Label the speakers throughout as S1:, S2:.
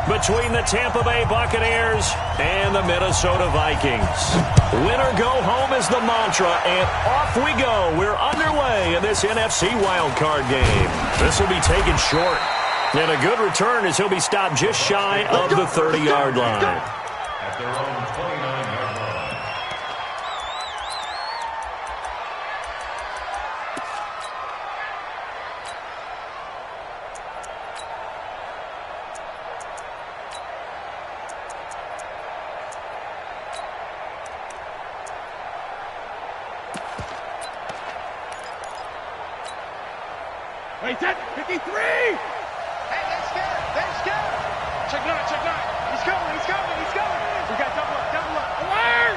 S1: between the Tampa Bay Buccaneers and the Minnesota Vikings. Win or go home is the mantra, and off we go. We're underway in this NFC wildcard game. This will be taken short. And a good return as he'll be stopped just shy of the 30-yard line.
S2: At their own 29-yard line.
S3: Wait, set, 53! Hey, they're scared! Check nine. He's coming! We got double up! Alert!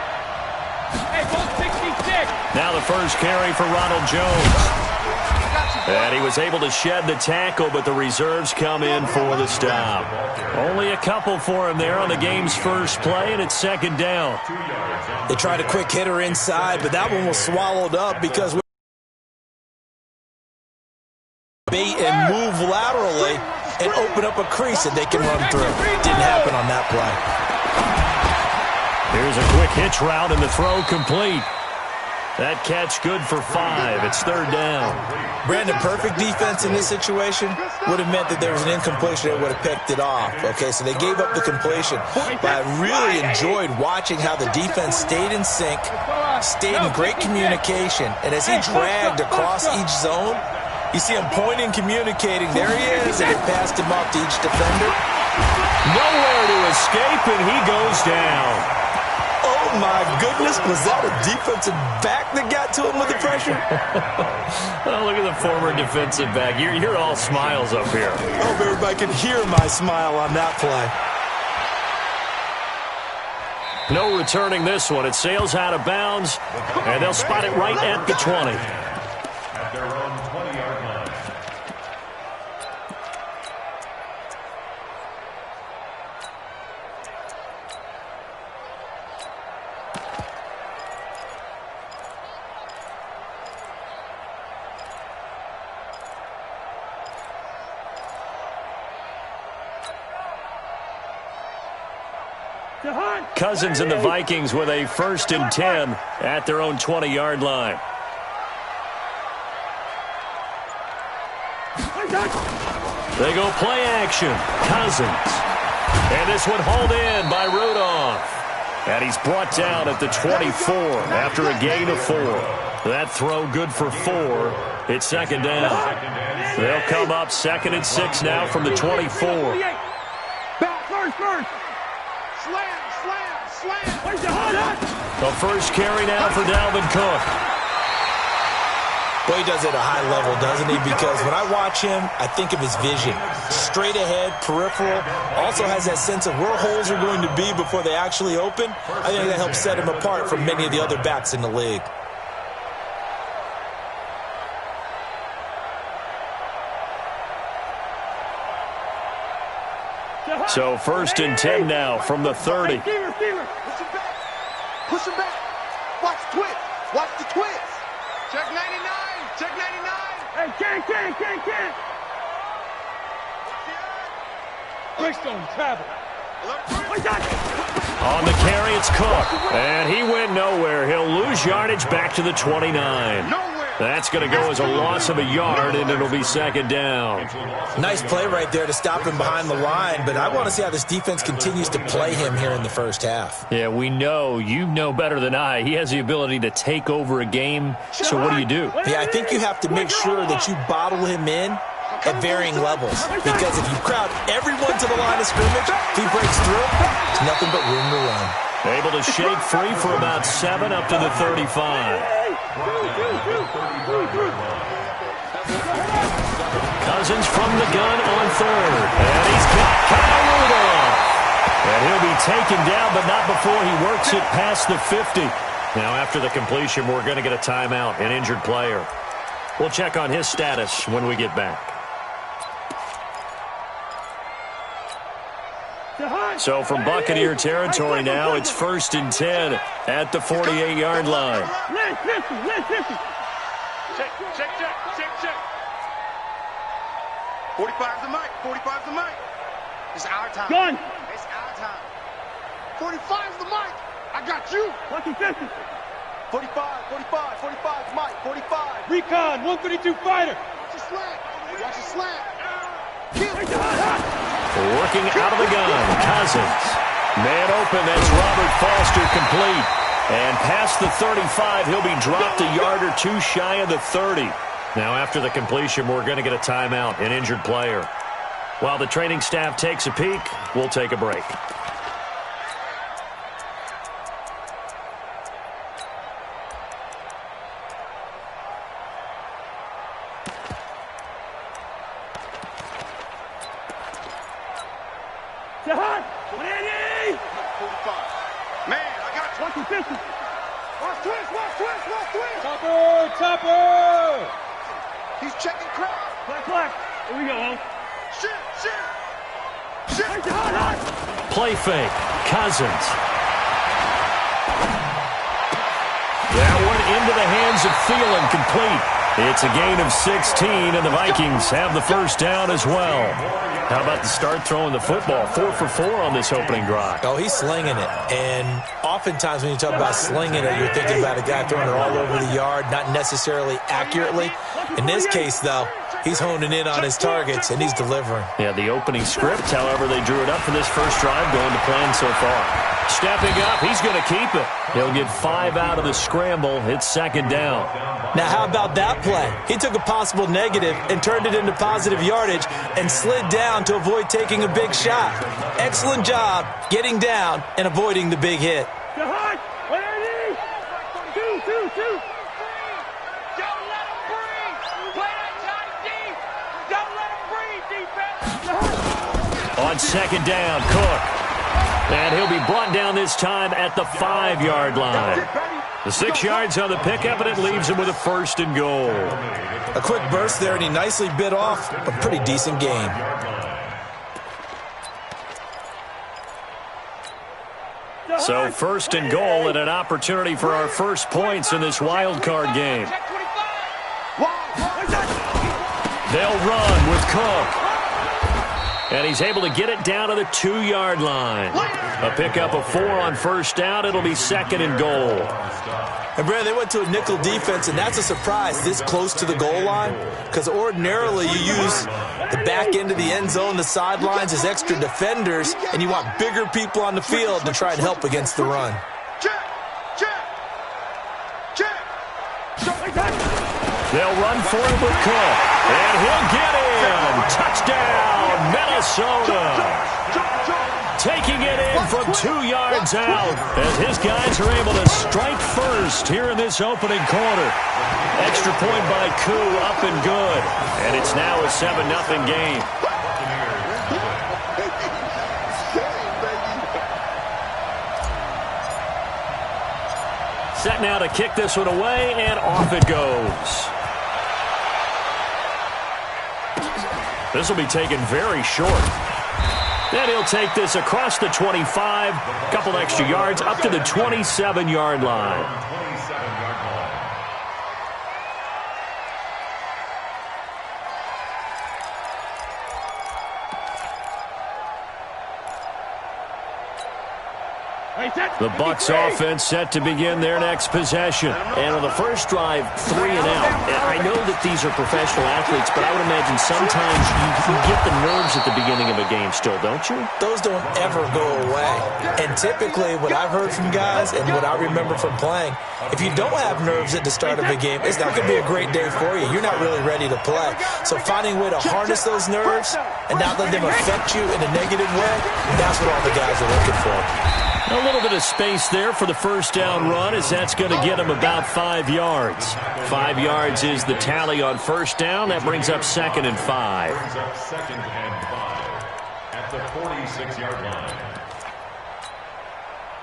S3: Hey, both 66!
S1: Now the first carry for Ronald Jones. And he was able to shed the tackle, but the reserves come in for the stop. Only a couple for him there on the game's first play, and it's second down.
S4: They tried a quick hitter inside, but that one was swallowed up because bait and move laterally and open up a crease that they can run through. Didn't happen on that play.
S1: Here's a quick hitch route and the throw complete. That catch good for 5. It's third down.
S4: Brandon, perfect defense in this situation would have meant that there was an incompletion that would have picked it off. Okay, so they gave up the completion. But I really enjoyed watching how the defense stayed in sync, stayed in great communication, and as he dragged across each zone, you see him pointing, communicating. There he is, and he passed him off to each defender.
S1: Nowhere to escape, and he goes down.
S4: Oh, my goodness. Was that a defensive back that got to him with the pressure?
S1: Oh, look at the former defensive back. You're all smiles up here.
S4: I hope everybody can hear my smile on that play.
S1: No returning this one. It sails out of bounds, and they'll spot it right at the 20.
S2: At their own 20-yard line.
S1: Cousins and the Vikings with a 1st and 10 at their own 20-yard line. They go play action. Cousins. And this one hauled in by Rudolph. And he's brought down at the 24 after a gain of 4. That throw good for 4. It's second down. They'll come up 2nd and 6 now from the 24.
S3: Back first. Slam.
S1: The first carry now for Dalvin Cook.
S4: Boy, he does it at a high level, doesn't he? Because when I watch him, I think of his vision. Straight ahead, peripheral. Also has that sense of where holes are going to be before they actually open. I think that helps set him apart from many of the other backs in the league.
S1: So 1st and 10 now from the 30.
S3: Push him back. Watch the twist. Check 99. Hey, can't. Greystone travel.
S1: On the carry, it's Cook. And he went nowhere. He'll lose yardage back to the 29. That's going to go as a loss of a yard, and it'll be second down.
S4: Nice play right there to stop him behind the line, but I want to see how this defense continues to play him here in the first half.
S1: Yeah, we know. You know better than I. He has the ability to take over a game, so what do?
S4: Yeah, I think you have to make sure that you bottle him in at varying levels, because if you crowd everyone to the line of scrimmage, if he breaks through, there's nothing but room to run.
S1: Able to shake free for about 7 up to the 35. Cousins from the gun on 3rd. And he's got Kyle Rudolph. And he'll be taken down, but not before he works it past the 50. Now, after the completion, we're going to get a timeout, an injured player. We'll check on his status when we get back. So from Buccaneer territory now, it's 1st and 10 at the 48-yard line.
S3: Listen. Check. 45's the mic. It's our time.
S5: Gun.
S3: It's our time. 45's the mic. I got you.
S5: Lucky 50.
S3: 45, 45, 45's Mike. 45.
S5: Recon, 132 fighter.
S3: Watch your slant. Watch your slant.
S1: Working out of the gun, Cousins. Man open, that's Robert Foster complete. And past the 35, he'll be dropped a yard or two shy of the 30. Now after the completion, we're going to get a timeout, an injured player. While the training staff takes a peek, we'll take a break.
S5: Topper!
S3: He's checking crowd.
S5: Black. Here we go.
S3: Shit.
S1: Play fake, Cousins. That one into the hands of Thielen, complete. It's a gain of 16, and the Vikings have the first down as well. How about the start throwing the football? 4 for 4 on this opening drive.
S4: Oh, he's slinging it. And oftentimes when you talk about slinging it, you're thinking about a guy throwing it all over the yard, not necessarily accurately. In this case, though, he's honing in on his targets, and he's delivering.
S1: Yeah, the opening script, however, they drew it up for this first drive, going to plan so far. Stepping up, he's going to keep it. He'll get 5 out of the scramble. It's second down.
S4: Now, how about that play? He took a possible negative and turned it into positive yardage and slid down to avoid taking a big shot. Excellent job getting down and avoiding the big hit.
S5: Two.
S3: Don't let him breathe. Play that tight deep. Don't let him breathe, defense.
S1: On second down, Cook. And he'll be brought down this time at the 5-yard line. The 6 yards on the pickup, and it leaves him with a first and goal.
S4: A quick burst there, and he nicely bit off a pretty decent gain.
S1: So first and goal and an opportunity for our first points in this wild card game. They'll run with Cook. And he's able to get it down to the 2-yard line. A pickup of 4 on first down. It'll be second and goal.
S4: And, Brad, they went to a nickel defense, and that's a surprise this close to the goal line, because ordinarily you use the back end of the end zone, the sidelines as extra defenders, and you want bigger people on the field to try and help against the run.
S1: They'll run for it with Cook. And he'll get in. Touchdown, Minnesota. Taking it in from 2 yards out as his guys are able to strike first here in this opening quarter. Extra point by Koo, up and good. And it's now a 7-0 game. Set now to kick this one away, and off it goes. This will be taken very short. Then he'll take this across the 25, a couple extra yards, up to the 27-yard line. The Bucs offense set to begin their next possession. And on the first drive, 3 and out. I know that these are professional athletes, but I would imagine sometimes you get the nerves at the beginning of a game still, don't you?
S4: Those don't ever go away. And typically what I've heard from guys and what I remember from playing, if you don't have nerves at the start of a game, it's not going to be a great day for you. You're not really ready to play. So finding a way to harness those nerves and not let them affect you in a negative way, that's what all the guys are looking for.
S1: A little bit of space there for the first down run, as that's going to get him about 5 yards. 5 yards is the tally on first down. That brings up second and 5.
S2: Brings up second and 5 at the 46-yard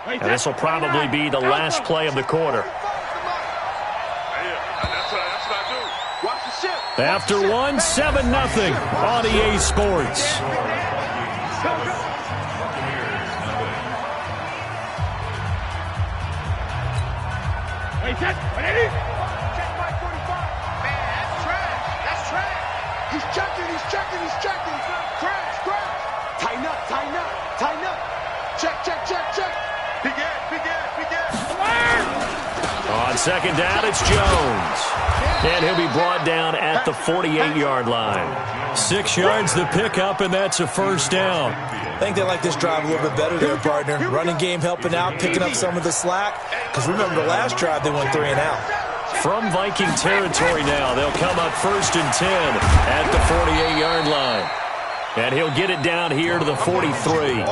S2: line.
S1: And this will probably be the last play of the quarter. After one, 7-0 on EA Sports.
S3: Check by 45. Man, that's trash. That's trash. He's checking. Crash. Tighten up.
S1: On second down, it's Jones. And he'll be brought down at the 48-yard line. 6 yards the pickup, and that's a first down.
S4: I think they like this drive a little bit better there, partner. Running game helping out, picking up some of the slack. Because remember, the last drive they went 3 and out.
S1: From Viking territory now, they'll come up first and 10 at the 48-yard line. And he'll get it down here to the 43.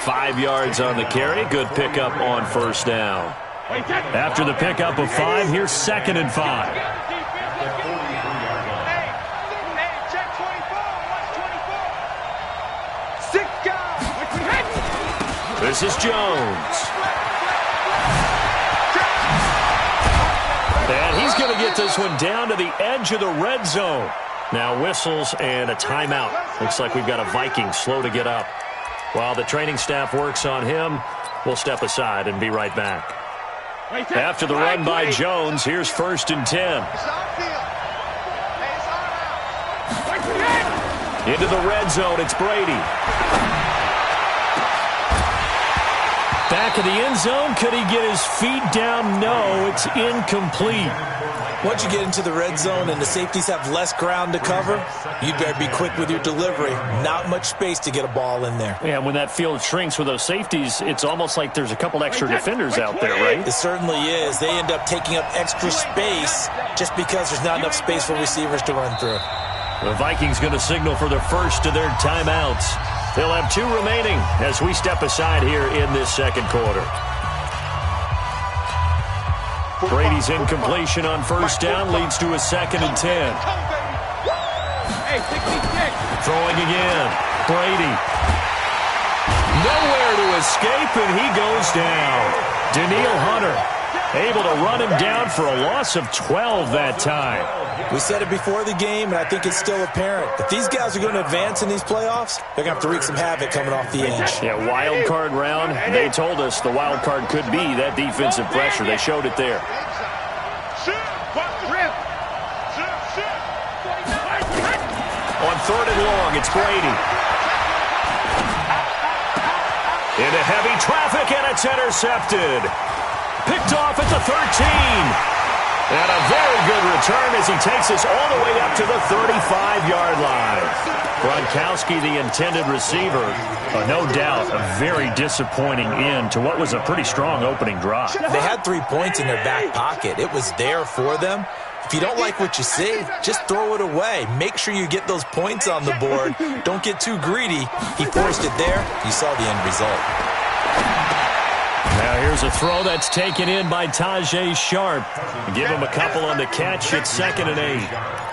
S1: 5 yards on the carry. Good pickup on first down. After the pickup of 5, here's second and 5. This is Jones. And he's going to get this one down to the edge of the red zone. Now whistles and a timeout. Looks like we've got a Viking slow to get up. While the training staff works on him, we'll step aside and be right back. After the run by Jones, here's first and 10. Into the red zone, it's Brady. Back of the end zone, could he get his feet down? No, it's incomplete.
S4: Once you get into the red zone and the safeties have less ground to cover, you better be quick with your delivery. Not much space to get a ball in there.
S1: Yeah, when that field shrinks with those safeties, it's almost like there's a couple extra defenders out there, right?
S4: It certainly is. They end up taking up extra space just because there's not enough space for receivers to run through.
S1: The Vikings going to signal for the first of their timeouts. They'll have 2 remaining as we step aside here in this second quarter. Brady's incompletion on first down leads to a second and 10. Throwing again. Brady. Nowhere to escape, and he goes down. Danielle Hunter able to run him down for a loss of 12 that time.
S4: We said it before the game, and I think it's still apparent. If these guys are going to advance in these playoffs, they're going to have to wreak some havoc coming off the edge.
S1: Yeah, wild card round. They told us the wild card could be that defensive pressure. They showed it there. On third and long, it's Brady. Into heavy traffic, and it's intercepted. Picked off at the 13. And a very good return as he takes us all the way up to the 35-yard line. Gronkowski, the intended receiver. No doubt a very disappointing end to what was a pretty strong opening drive.
S4: They had 3 points in their back pocket. It was there for them. If you don't like what you see, just throw it away. Make sure you get those points on the board. Don't get too greedy. He forced it there. You saw the end result.
S1: Now here's a throw that's taken in by Tajay Sharp. Give him a couple on the catch. It's second and 8.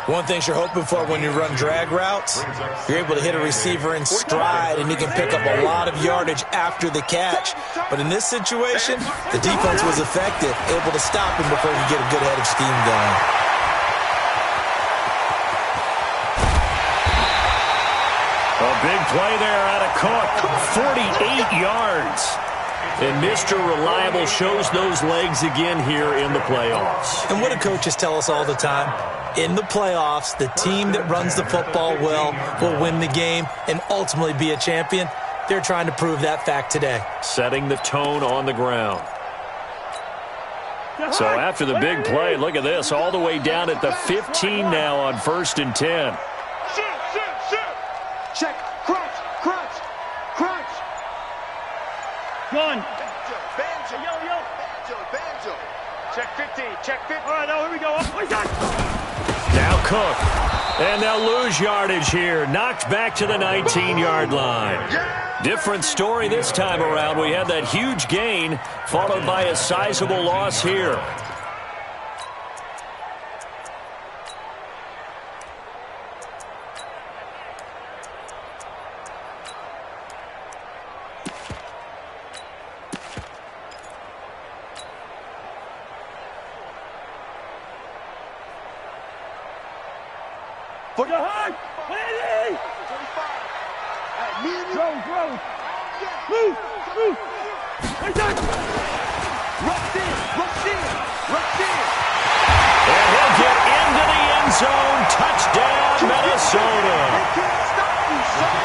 S4: One thing you're hoping for when you run drag routes, you're able to hit a receiver in stride, and he can pick up a lot of yardage after the catch. But in this situation, the defense was effective, able to stop him before he could get a good head of steam going.
S1: A big play there out of Cook. 48 yards. And Mr. Reliable shows those legs again here in the playoffs.
S4: And what do coaches tell us all the time? In the playoffs, the team that runs the football well will win the game and ultimately be a champion. They're trying to prove that fact today.
S1: Setting the tone on the ground. So after the big play, look at this, all the way down at the 15 now on first and 10.
S3: Check, crunch, crunch, crunch.
S5: Gun.
S3: Banjo, banjo, banjo. Check 15, check 15.
S5: All right, now here we go.
S1: Now Cook. And they'll lose yardage here. Knocked back to the 19-yard line. Different story this time around. We had that huge gain followed by a sizable loss here.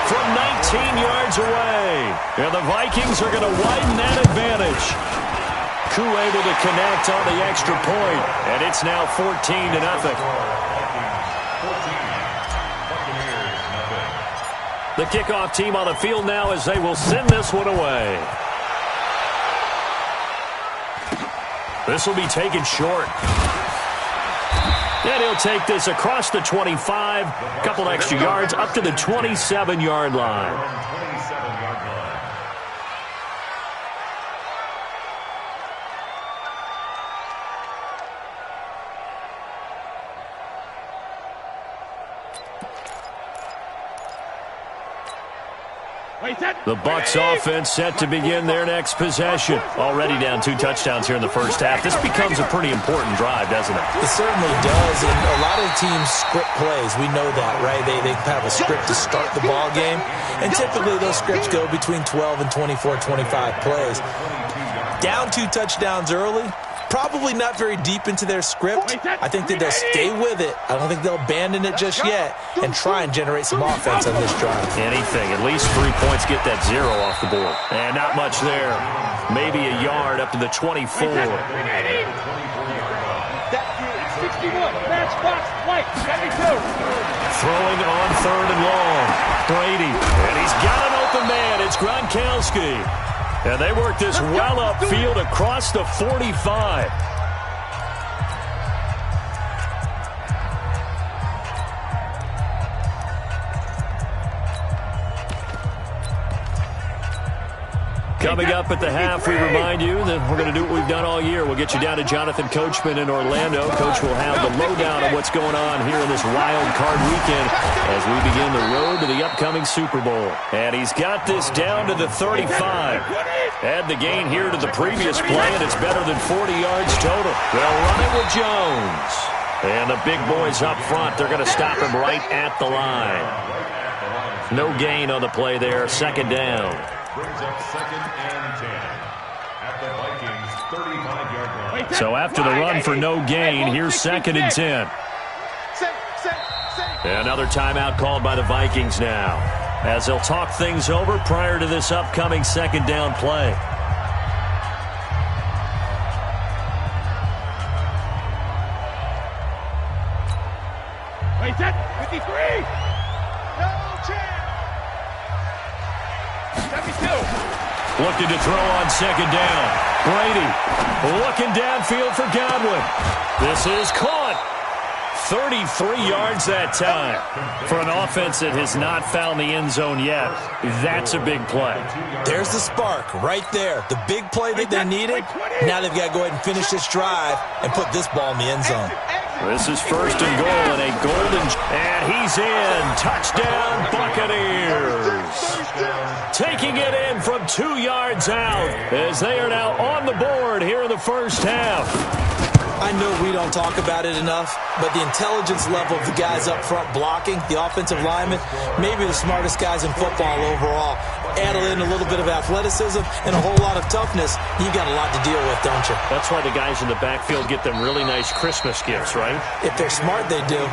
S1: from 19 yards away. And the Vikings are going to widen that advantage. Koo able to connect on the extra point, and it's now 14-0. The kickoff team on the field now as they will send this one away. This will be taken short. And he'll take this across the 25, a couple extra yards up to the 27-yard line. The Bucs offense set to begin their next possession. Already down 2 touchdowns here in the first half. This becomes a pretty important drive, doesn't it?
S4: It certainly does, and a lot of teams script plays. We know that, right? They have a script to start the ball game, and typically those scripts go between 12 and 24, 25 plays. Down 2 touchdowns early, probably not very deep into their script. I think that they'll stay with it. I don't think they'll abandon it just yet and try and generate some offense on this drive.
S1: Anything. At least 3 points, get that 0 off the board. And not much there. Maybe a yard up to the 24.
S3: 61, match box, white, 72.
S1: Throwing on 3rd and long. Brady. And he's got an open man. It's Gronkowski. And they work this well upfield across the 45. Coming up at the half, we remind you that we're going to do what we've done all year. We'll get you down to Jonathan Coachman in Orlando. Coach will have the lowdown of what's going on here in this wild card weekend as we begin the road to the upcoming Super Bowl. And he's got this down to the 35. Add the gain here to the previous play, and it's better than 40 yards total. They'll run it with Jones. And the big boys up front, they're going to stop him right at the line. No gain on the play there, 2nd down.
S2: Brings up 2nd and 10 at the Vikings 35-yard line.
S1: So after the run for no gain, here's 2nd and 10. Another timeout called by the Vikings now, as they'll talk things over prior to this upcoming 2nd down play.
S3: Wait, 53. No chance. 72.
S1: Looking to throw on 2nd down. Brady looking downfield for Godwin. This is caught. 33 yards that time. For an offense that has not found the end zone yet, that's a big play.
S4: There's the spark right there. The big play that they needed. Now they've got to go ahead and finish this drive and put this ball in the end zone.
S1: This is 1st and goal and a golden... And he's in. Touchdown, Buccaneers. Taking it in from 2 yards out as they are now on the board here in the first half.
S4: I know we don't talk about it enough, but the intelligence level of the guys up front blocking, the offensive linemen, maybe the smartest guys in football overall. Add in a little bit of athleticism and a whole lot of toughness, you've got a lot to deal with, don't you?
S1: That's why the guys in the backfield get them really nice Christmas gifts, right?
S4: If they're smart, they do.
S2: The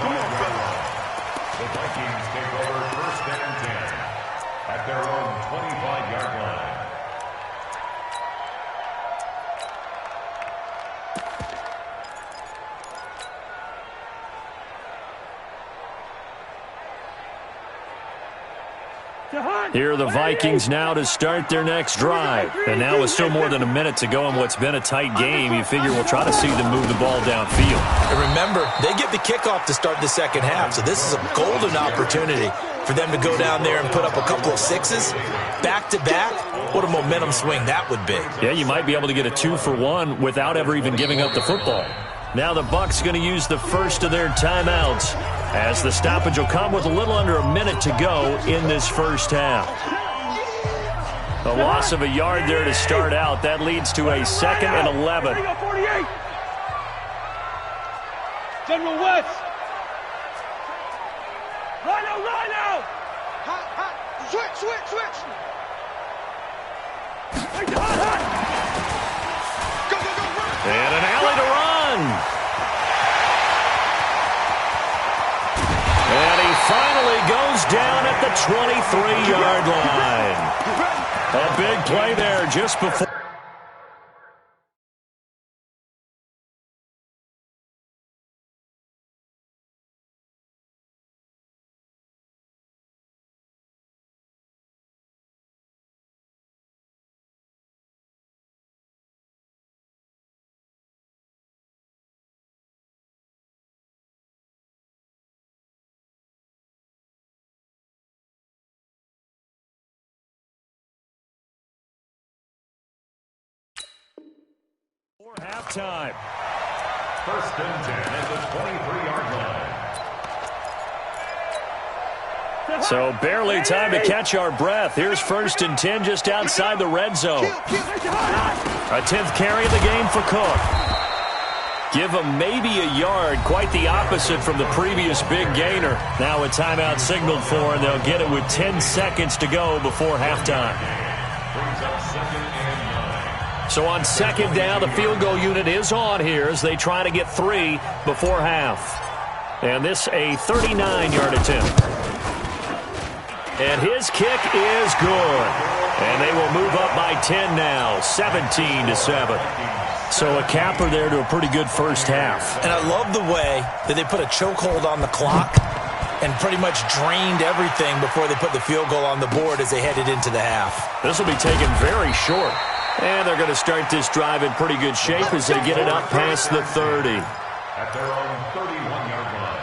S2: Vikings take over 1st and 10 at their own 25-yard line.
S1: Here are the Vikings now to start their next drive. And now with still more than a minute to go in what's been a tight game, you figure we'll try to see them move the ball downfield.
S4: And remember, they get the kickoff to start the 2nd half, so this is a golden opportunity for them to go down there and put up a couple of 6s back-to-back. What a momentum swing that would be.
S1: Yeah, you might be able to get a 2-for-1 without ever even giving up the football. Now the Bucs going to use the first of their timeouts, as the stoppage will come with a little under a minute to go in this first half. A loss of a yard there to start out. That leads to a 2nd and 11.
S3: 48. General West. Rhino. Hot. Switch. Hot. Go, run.
S1: And an alley to run. And he finally goes down at the 23-yard line. A big play there just before. Halftime.
S2: First and 10 at the 23-yard line.
S1: So barely time to catch our breath. Here's first and 10 just outside the red zone. A 10th carry of the game for Cook. Give him maybe a yard, quite the opposite from the previous big gainer. Now a timeout signaled for, and they'll get it with 10 seconds to go before halftime.
S2: Brings up second and 9.
S1: So on second down, the field goal unit is on here as they try to get 3 before half. And this a 39-yard attempt. And his kick is good. And they will move up by 10 now, 17-7. So a capper there to a pretty good first half.
S4: And I love the way that they put a chokehold on the clock and pretty much drained everything before they put the field goal on the board as they headed into the half.
S1: This will be taken very short. And they're going to start this drive in pretty good shape as they get it up past the 30.
S2: At their own 31-yard line.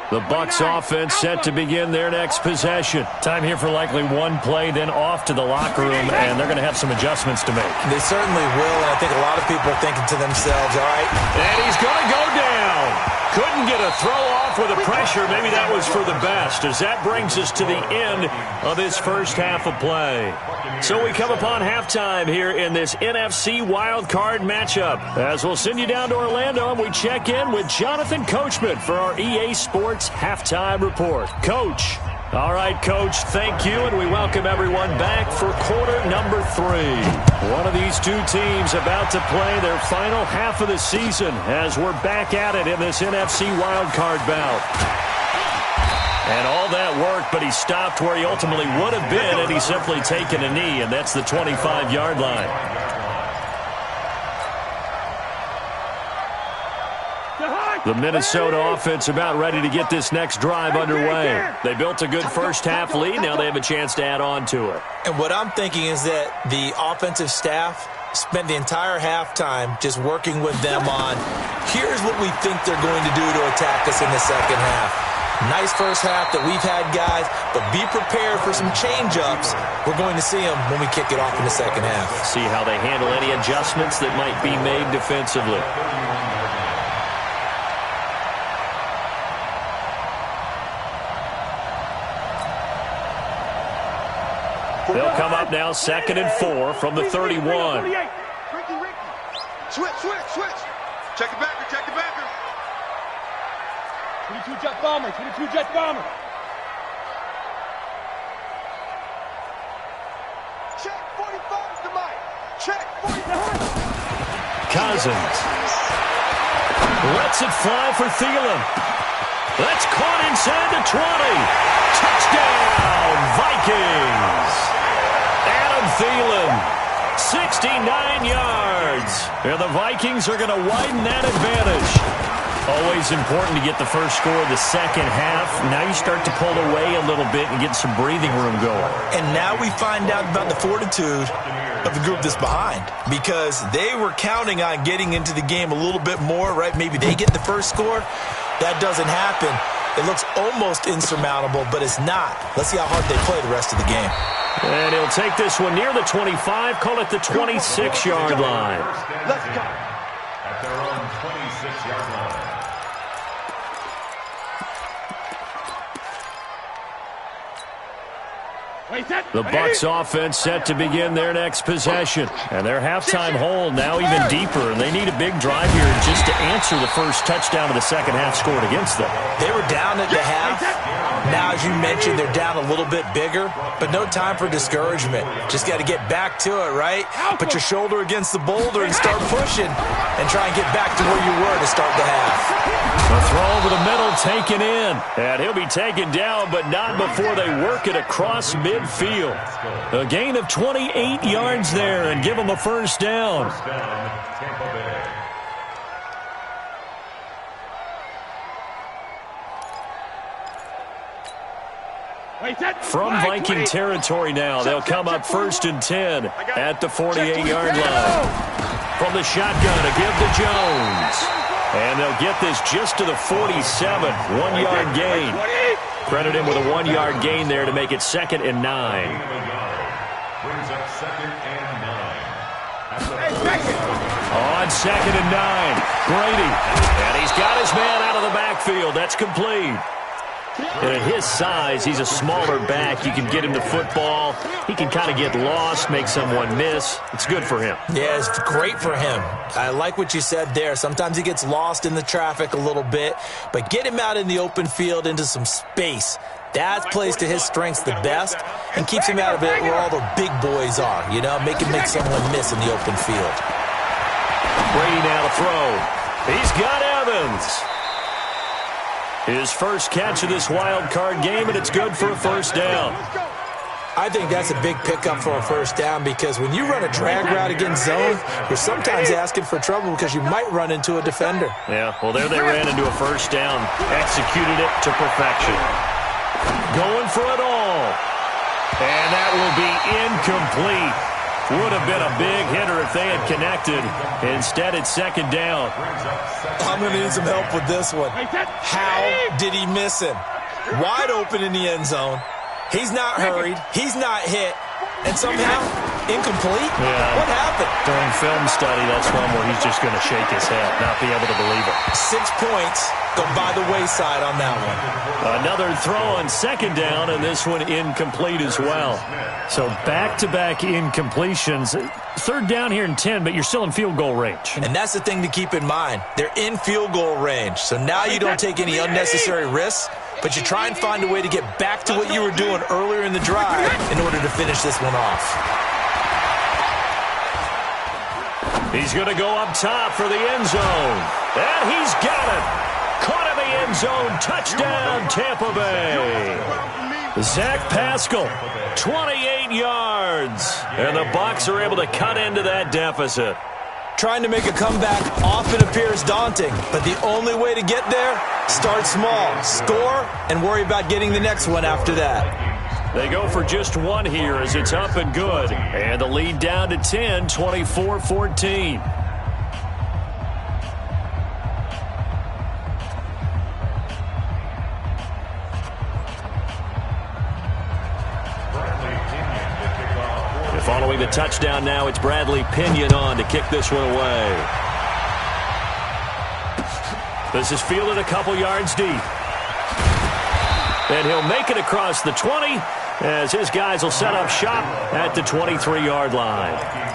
S1: The Bucs offense set to begin their next possession. Time here for likely one play, then off to the locker room, and they're going to have some adjustments to make.
S4: They certainly will, and I think a lot of people are thinking to themselves, all right.
S1: And he's going to go down. Couldn't get a throw off with the pressure. Maybe that was for the best, as that brings us to the end of this first half of play. So we come upon halftime here in this NFC wildcard matchup. As we'll send you down to Orlando, and we check in with Jonathan Coachman for our EA Sports Halftime Report. Coach. All right, Coach, thank you, and we welcome everyone back for quarter number 3. One of these two teams about to play their final half of the season as we're back at it in this NFC wildcard bout. And all that work, but he stopped where he ultimately would have been had he simply taken a knee, and that's the 25-yard line. The Minnesota offense about ready to get this next drive underway. They built a good first half lead. Now they have a chance to add on to it.
S4: And what I'm thinking is that the offensive staff spent the entire halftime just working with them on, here's what we think they're going to do to attack us in the second half. Nice first half that we've had, guys, but be prepared for some change-ups. We're going to see them when we kick it off in the second half.
S1: See how they handle any adjustments that might be made defensively. They'll come up now, 2nd and 4 from the 31.
S3: Ricky. Switch. Check it backer.
S5: 22 jet bomber.
S3: Check 45 to Mike. Check 45.
S1: Cousins lets it fly for Thielen. That's caught inside the 20. Touchdown, Vikings. Adam Thielen, 69 yards. And the Vikings are going to widen that advantage. Always important to get the first score of the second half. Now you start to pull away a little bit and get some breathing room going.
S4: And now we find out about the fortitude of the group that's behind, because they were counting on getting into the game a little bit more, right? Maybe they get the first score. That doesn't happen. It looks almost insurmountable, but it's not. Let's see how hard they play the rest of the game.
S1: And he'll take this one near the 25, call it the 26-yard line.
S3: Let's go.
S2: At their own 26-yard line.
S1: The Bucs offense set to begin their next possession. And their halftime hole now even deeper. And they need a big drive here just to answer the first touchdown of the second half scored against them.
S4: They were down at the half, Now, as you mentioned, they're down a little bit bigger, but no time for discouragement. Just got to get back to it, right? Put your shoulder against the boulder and start pushing and try and get back to where you were to start the half.
S1: The throw over the middle taken in. And he'll be taken down, but not before they work it across midfield. A gain of 28 yards there and give them a first down.
S2: First down, Tampa Bay.
S1: From Viking territory now, they'll come up 1st and 10 at the 48-yard line. From the shotgun, a give to Jones. And they'll get this just to the 47, 1-yard gain. Credit him with a 1-yard gain there to make it 2nd and 9.
S2: Brings up 2nd and 9.
S1: On 2nd and 9, Brady. And he's got his man out of the backfield. That's complete. And at his size, he's a smaller back. You can get him the football. He can kind of get lost, make someone miss. It's good for him.
S4: Yeah, it's great for him. I like what you said there. Sometimes he gets lost in the traffic a little bit, but get him out in the open field into some space. That plays to his strengths the best and keeps him out of it where all the big boys are, you know, make someone miss in the open field.
S1: Brady now to throw. He's got Evans. His first catch of this wild card game, and it's good for a first down.
S4: I think that's a big pickup for a first down because when you run a drag route against zone, you're sometimes asking for trouble because you might run into a defender.
S1: Yeah, well, there they ran into a first down, executed it to perfection. Going for it all. And that will be incomplete. Would have been a big hitter if they had connected. Instead, it's 2nd down.
S4: I'm going to need some help with this one. How did he miss him? Wide open in the end zone. He's not hurried. He's not hit. And somehow, incomplete?
S1: Yeah.
S4: What happened?
S1: During film study, that's one where he's just going to shake his head, not be able to believe it.
S4: 6 points go by the wayside on that one.
S1: Another throw on 2nd down, and this one incomplete as well. So back-to-back incompletions. 3rd down here in 10, but you're still in field goal range.
S4: And that's the thing to keep in mind. They're in field goal range. So now you don't take any unnecessary risks, but you try and find a way to get back to what you were doing earlier in the drive in order to finish this one off.
S1: He's going to go up top for the end zone. And he's got it. Caught in the end zone. Touchdown, Tampa Bay. Zach Pascal, 28 yards. And the Bucs are able to cut into that deficit.
S4: Trying to make a comeback often appears daunting, but the only way to get there, start small, score, and worry about getting the next one after that.
S1: They go for just one here as it's up and good. And the lead down to 10, 24-14. Following the touchdown now, it's Bradley Pinion on to kick this one away. This is fielded a couple yards deep. And he'll make it across the 20 as his guys will set up shop at the 23-yard line.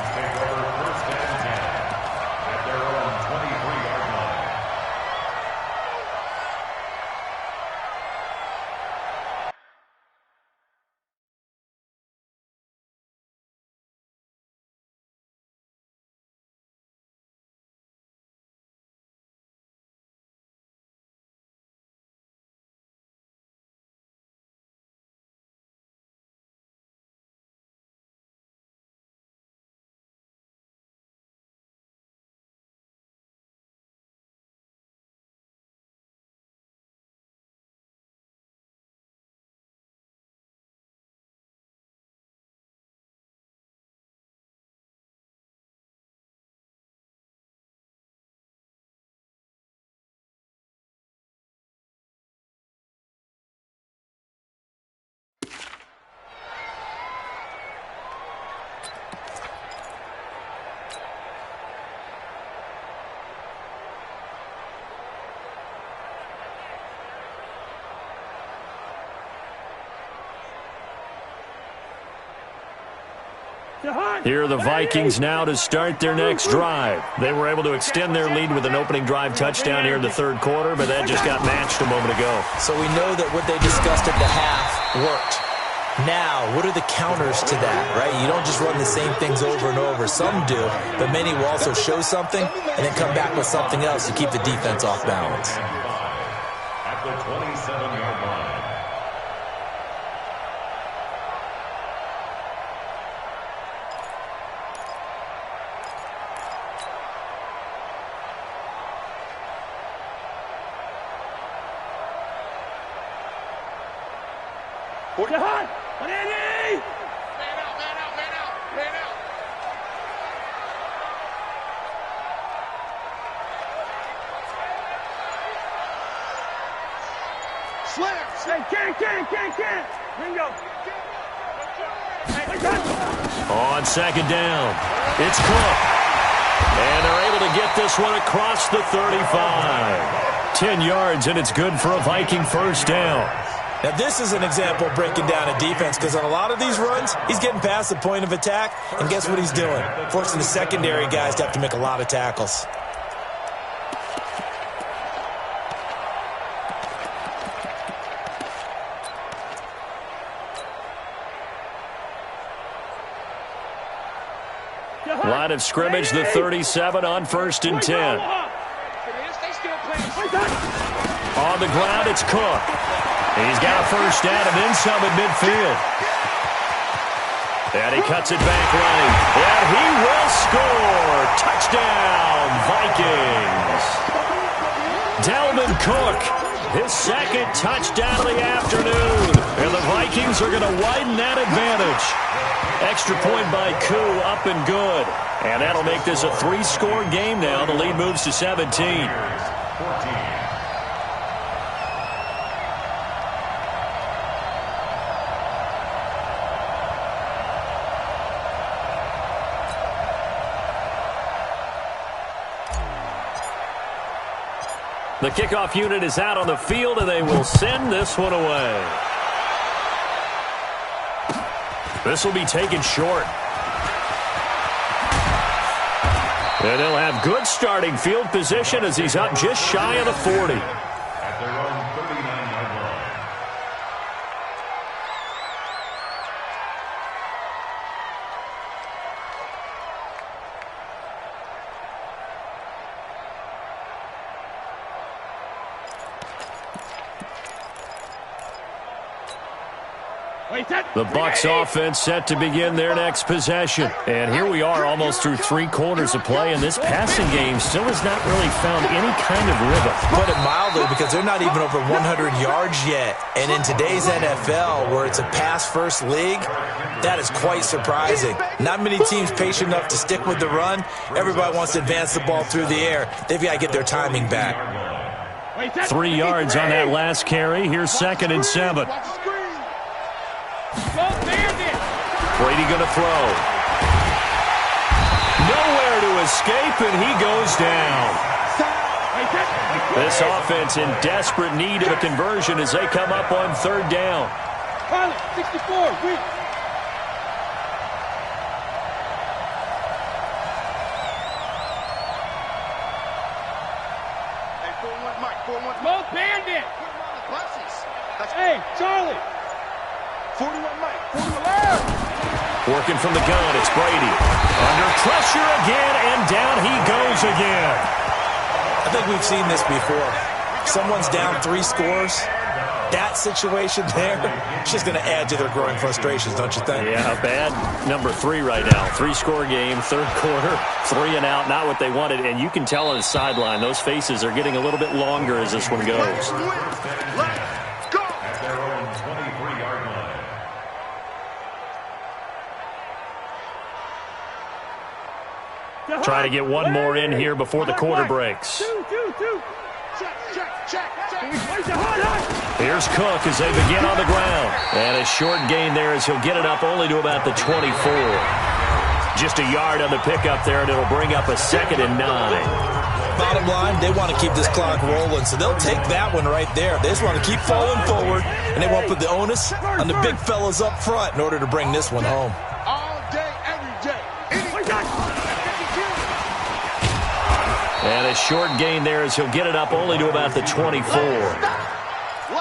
S1: Here are the Vikings now to start their next drive. They were able to extend their lead with an opening drive touchdown here in the third quarter, but that just got matched a moment ago.
S4: So we know that what they discussed at the half worked. Now, what are the counters to that, right? You don't just run the same things over and over. Some do, but many will also show something and then come back with something else to keep the defense off balance.
S2: At the 27-yard line.
S5: Can't. Bingo.
S1: On second down, it's Cook. And they're able to get this one across the 35. 10 yards, and it's good for a Viking first down.
S4: Now, this is an example of breaking down a defense, because on a lot of these runs, he's getting past the point of attack, and guess what he's doing? Forcing the secondary guys to have to make a lot of tackles.
S1: Line of scrimmage, the 37 on 1st and 10. On the ground, it's Cook. He's got a first down and then some at midfield. And he cuts it back right. And he will score. Touchdown, Vikings. Dalvin Cook, his second touchdown of the afternoon. And the Vikings are going to widen that advantage. Extra point by Koo, up and good. And that'll make this a 3-score game now. The lead moves to 17.
S2: 14.
S1: The kickoff unit is out on the field, and they will send this one away. This will be taken short. And he'll have good starting field position as he's up just shy of the 40.
S2: At their own 39-yard line.
S1: The Bucs offense set to begin their next possession. And here we are almost through 3 quarters of play, and this passing game still has not really found any kind of rhythm.
S4: Put it mildly, because they're not even over 100 yards yet. And in today's NFL, where it's a pass-first league, that is quite surprising. Not many teams patient enough to stick with the run. Everybody wants to advance the ball through the air. They've got to get their timing back.
S1: 3 yards on that last carry. Here's 2nd and 7. Brady going to throw. Nowhere to escape, and he goes down. This offense in desperate need of a conversion as they come up on 3rd down.
S5: 64, weak. Smoke bandit. Hey, Charlie. 41 Mike. 41.
S1: Working from the gun, it's Brady. Under pressure again, and down he goes again.
S4: I think we've seen this before. Someone's down 3 scores. That situation there, it's just going to add to their growing frustrations, don't you think?
S1: Yeah, bad number 3 right now. 3-score game, 3rd quarter, 3 and out, not what they wanted. And you can tell on the sideline, those faces are getting a little bit longer as this one goes.
S2: At their own 23-yard line.
S1: Try to get one more in here before the quarter breaks. Here's Cook as they begin on the ground. And a short gain there as he'll get it up only to about the 24. Just a yard on the pickup there, and it'll bring up a 2nd and 9.
S4: Bottom line, they want to keep this clock rolling, so they'll take that one right there. They just want to keep falling forward, and they won't put the onus on the big fellas up front in order to bring this one home.
S3: All day, every
S1: And a short gain there as he'll get it up only to about the 24.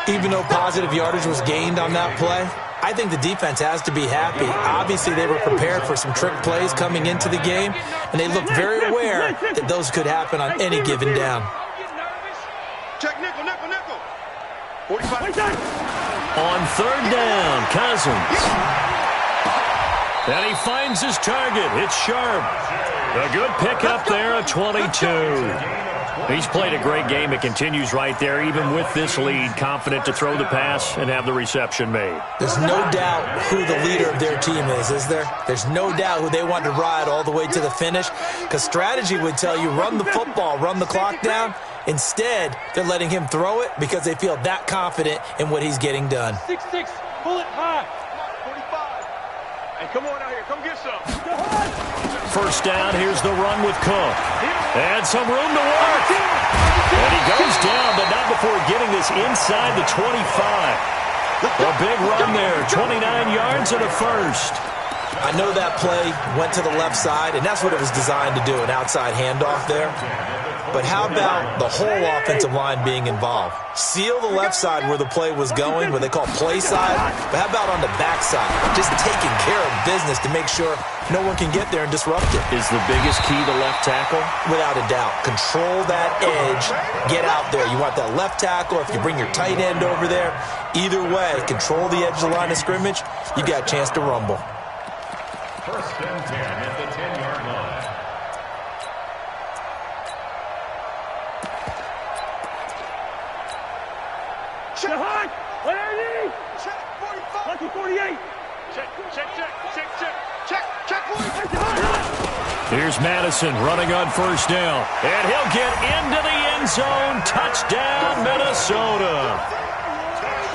S4: Even though positive yardage was gained on that play, I think the defense has to be happy. Obviously, they were prepared for some trick plays coming into the game, and they looked very aware that those could happen on any given down.
S5: Check nickel, nickel, nickel. 45.
S1: On third down, Cousins. And he finds his target. It's Sharp. A good pickup there, a 22. He's played a great game. It continues right there, even with this lead, confident to throw the pass and have the reception made.
S4: There's no doubt who the leader of their team is there? There's no doubt who they want to ride all the way to the finish, because strategy would tell you run the football, run the clock down. Instead, they're letting him throw it because they feel that confident in what he's getting done.
S5: 6-6, pull it high. 45. Hey, come on out here. Come get some.
S1: First down, here's the run with Cook. And some room to work. And he goes down, but not before getting this inside the 25. A big run there, 29 yards and a first.
S4: I know that play went to the left side, and that's what it was designed to do, an outside handoff there. But how about the whole offensive line being involved? Seal the left side where the play was going, what they call play side. But how about on the back side? Just taking care of business to make sure no one can get there and disrupt it.
S1: Is the biggest key the left tackle?
S4: Without a doubt. Control that edge. Get out there. You want that left tackle. If you bring your tight end over there, either way, control the edge of the line of scrimmage, you got a chance to rumble.
S2: First and 10 at the 10-yard line.
S5: Check. What are you? Check 45. Lucky 48. Check. Check 45.
S1: Here's Madison running on first down. And he'll get into the end zone. Touchdown, Minnesota.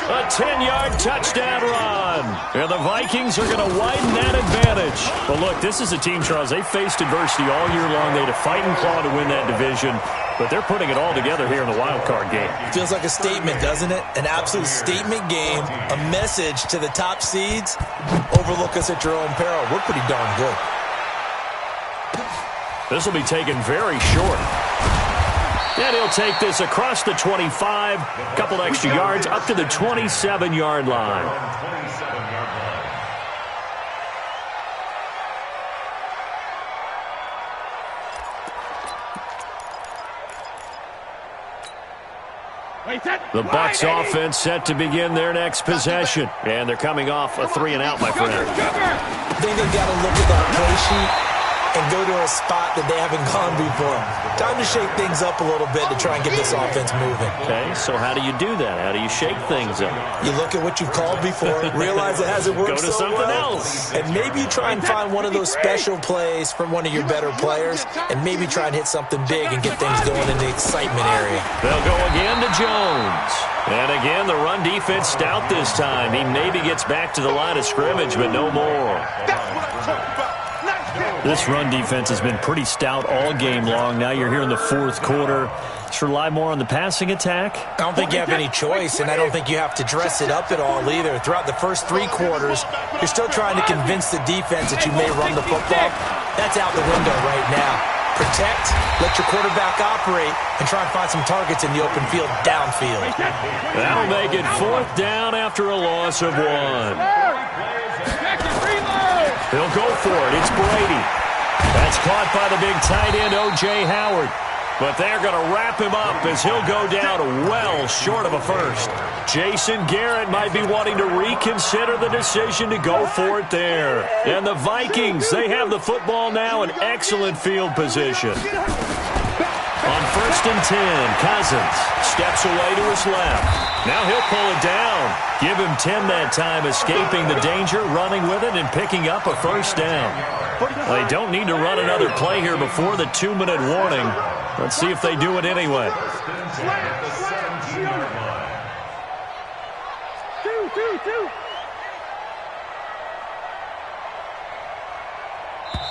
S1: A 10-yard touchdown run. And the Vikings are going to widen that advantage. But look, this is a team, Charles, they faced adversity all year long. They had to fight and claw to win that division. But they're putting it all together here in the wild card game.
S4: Feels like a statement, doesn't it? An absolute statement game. A message to the top seeds. Overlook us at your own peril. We're pretty darn good.
S1: This will be taken very short. And he'll take this across the 25, a couple extra yards, up to the 27-yard line. The Bucs offense set to begin their next possession. And they're coming off a 3-and-out, my friend.
S4: I think they've got to look at that play sheet and go to a spot that they haven't gone before. Time to shake things up a little bit to try and get this offense moving.
S1: Okay, so how do you do that? How do you shake things up?
S4: You look at what you've called before, realize it hasn't worked
S1: Go to something else.
S4: And maybe you try and find one of those special plays from one of your better players, and maybe try and hit something big and get things going in the excitement area.
S1: They'll go again to Jones. And again, the run defense stout this time. He maybe gets back to the line of scrimmage, but no more.
S5: That's what I'm talking about.
S1: This run defense has been pretty stout all game long. Now you're here in the fourth quarter. Just rely more on the passing attack.
S4: I don't think you have any choice, and I don't think you have to dress it up at all either. Throughout the first three quarters, you're still trying to convince the defense that you may run the football. That's out the window right now. Protect, let your quarterback operate, and try and find some targets in the open field downfield.
S1: That'll make it fourth down after a loss of 1. He'll go for it. It's Brady. That's caught by the big tight end, O.J. Howard. But they're going to wrap him up as he'll go down well short of a first. Jason Garrett might be wanting to reconsider the decision to go for it there. And the Vikings, they have the football now in excellent field position. On first and 10, Cousins steps away to his left. Now he'll pull it down. Give him 10 that time, escaping the danger, running with it, and picking up a first down. They don't need to run another play here before the 2-minute warning. Let's see if they do it anyway.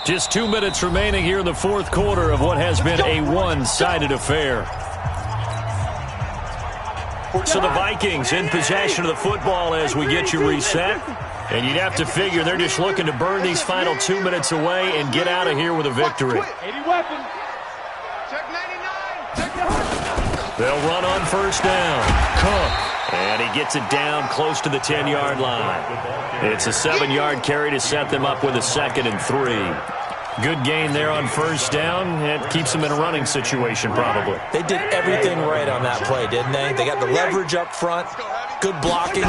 S1: Just 2 minutes remaining here in the fourth quarter of what has been a one-sided affair. So the Vikings in possession of the football as we get you reset. And you'd have to figure they're just looking to burn these final 2 minutes away and get out of here with a victory.
S5: 80 weapons. Check 99.
S1: They'll run on first down. Cook. And he gets it down close to the 10-yard line. It's a 7-yard carry to set them up with a 2nd and 3. Good gain there on first down. It keeps them in a running situation probably.
S4: They did everything right on that play, didn't they? They got the leverage up front, good blocking,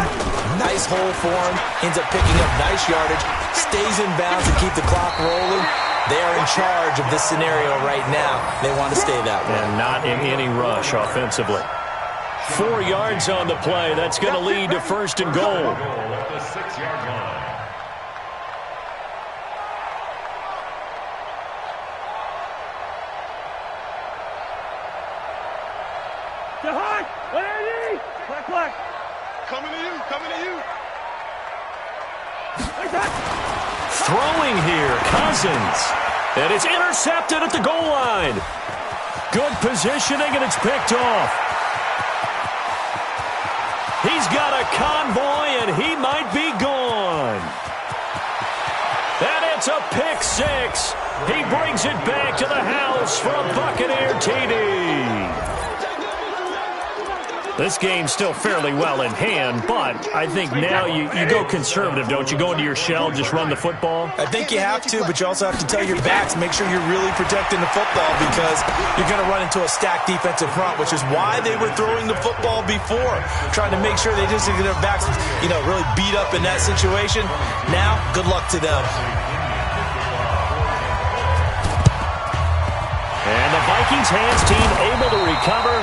S4: nice hole for him, ends up picking up nice yardage, stays in bounds to keep the clock rolling. They are in charge of this scenario right now. They want to stay that way.
S1: And not in any rush offensively. 4 yards on the play. That's going to lead to 1st and goal.
S2: At the 6-yard line.
S5: Jahan, Larry, black.
S3: Coming to you.
S1: Throwing here, Cousins. And it's intercepted at the goal line. Good positioning, and it's picked off. He's got a convoy, and he might be gone. And it's a pick 6. He brings it back to the house for a Buccaneer TD. This game's still fairly well in hand, but I think now you go conservative, don't you? Go into your shell, just run the football?
S4: I think you have to, but you also have to tell your backs, make sure you're really protecting the football because you're going to run into a stacked defensive front, which is why they were throwing the football before, trying to make sure they just get their backs, really beat up in that situation. Now, good luck to them.
S1: And the Vikings hands team able to recover.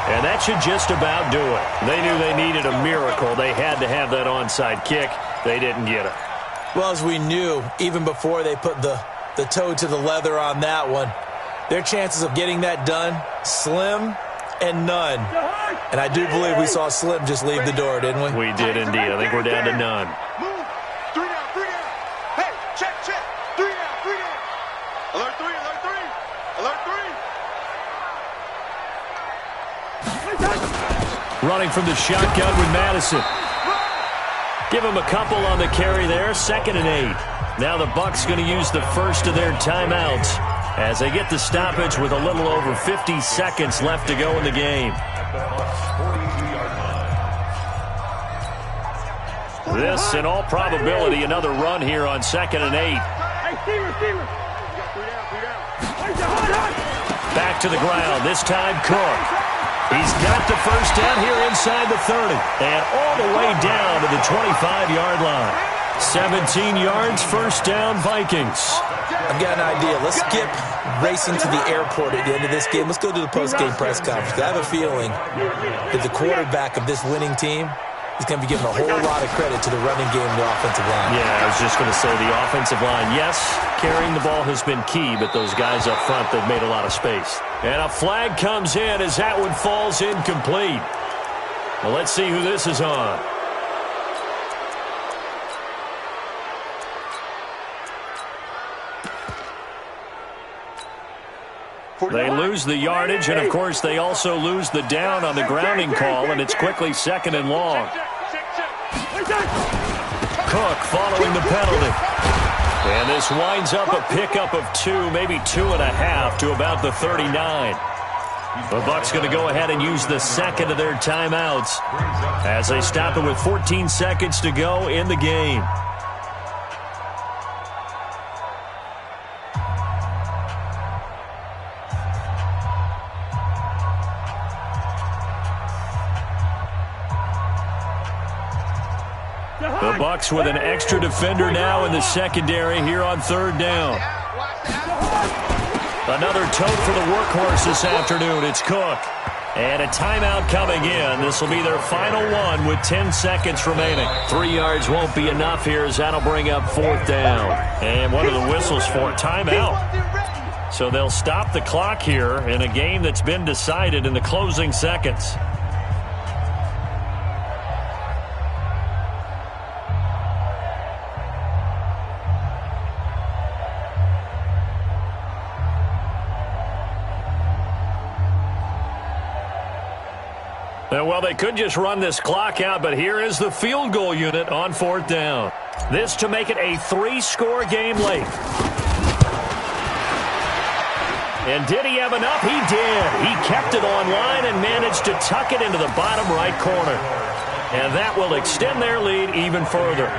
S1: And that should just about do it. They knew they needed a miracle. They had to have that onside kick. They didn't get it.
S4: Well, as we knew, even before they put the toe to the leather on that one, their chances of getting that done, slim and none. And I do believe we saw Slim just leave the door, didn't we?
S1: We did indeed. I think we're down to none.
S3: Move. 3 down. Hey, check. 3 down. Alert 3.
S1: Running from the shotgun with Madison. Give him a couple on the carry there. 2nd and 8. Now the Bucs going to use the first of their timeouts as they get the stoppage with a little over 50 seconds left to go in the game. This, in all probability, another run here on 2nd and 8.
S5: Receiver.
S1: Back to the ground. This time Cook. He's got the first down here inside the 30. And all the way down to the 25-yard line. 17 yards, first down, Vikings.
S4: I've got an idea. Let's skip racing to the airport at the end of this game. Let's go to the post-game press conference. I have a feeling that the quarterback of this winning team is going to be given a whole lot of credit to the running game and the offensive line.
S1: Yeah, I was just going to say the offensive line. Yes, carrying the ball has been key, but those guys up front, they've made a lot of space. And a flag comes in as that one falls incomplete. Well, let's see who this is on. They lose the yardage, and, of course, they also lose the down on the grounding call, and it's quickly 2nd and long. Cook following the penalty. And this winds up a pickup of 2, maybe 2.5 to about the 39. The Bucs going to go ahead and use the 2nd of their timeouts as they stop it with 14 seconds to go in the game. The Bucs with an extra defender now in the secondary here on 3rd down. Another tote for the workhorse this afternoon. It's Cook. And a timeout coming in. This will be their final one with 10 seconds remaining. 3 yards won't be enough here as that'll bring up 4th down. And what are the whistles for? Timeout. So they'll stop the clock here in a game that's been decided in the closing seconds. Well, they could just run this clock out, but here is the field goal unit on 4th down. This to make it a 3-score game late. And did he have enough? He did. He kept it online and managed to tuck it into the bottom right corner. And that will extend their lead even further.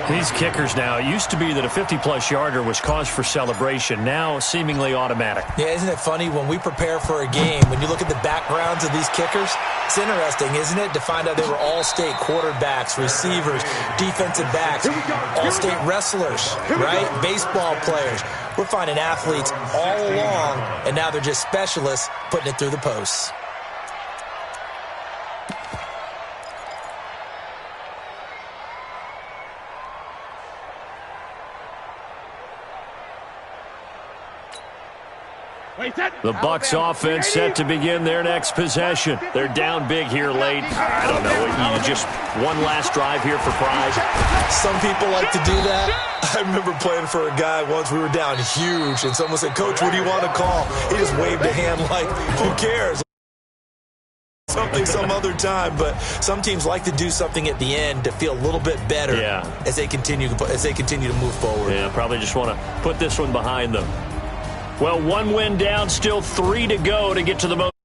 S1: These kickers now, it used to be that a 50-plus yarder was cause for celebration. Now, seemingly automatic.
S4: Yeah, isn't it funny? When we prepare for a game, when you look at the backgrounds of these kickers, it's interesting, isn't it, to find out they were all-state quarterbacks, receivers, defensive backs, all-state wrestlers, right? Baseball players. We're finding athletes all along, and now they're just specialists putting it through the posts.
S1: The Bucs offense set to begin their next possession. They're down big here late. I don't know. You just one last drive here for pride.
S4: Some people like to do that. I remember playing for a guy once. We were down huge, and someone said, "Coach, what do you want to call?" He just waved a hand like, who cares? Something some other time. But some teams like to do something at the end to feel a little bit better as they continue to move forward.
S1: Yeah, probably just want to put this one behind them. Well, one win down, still 3 to go to get to the most.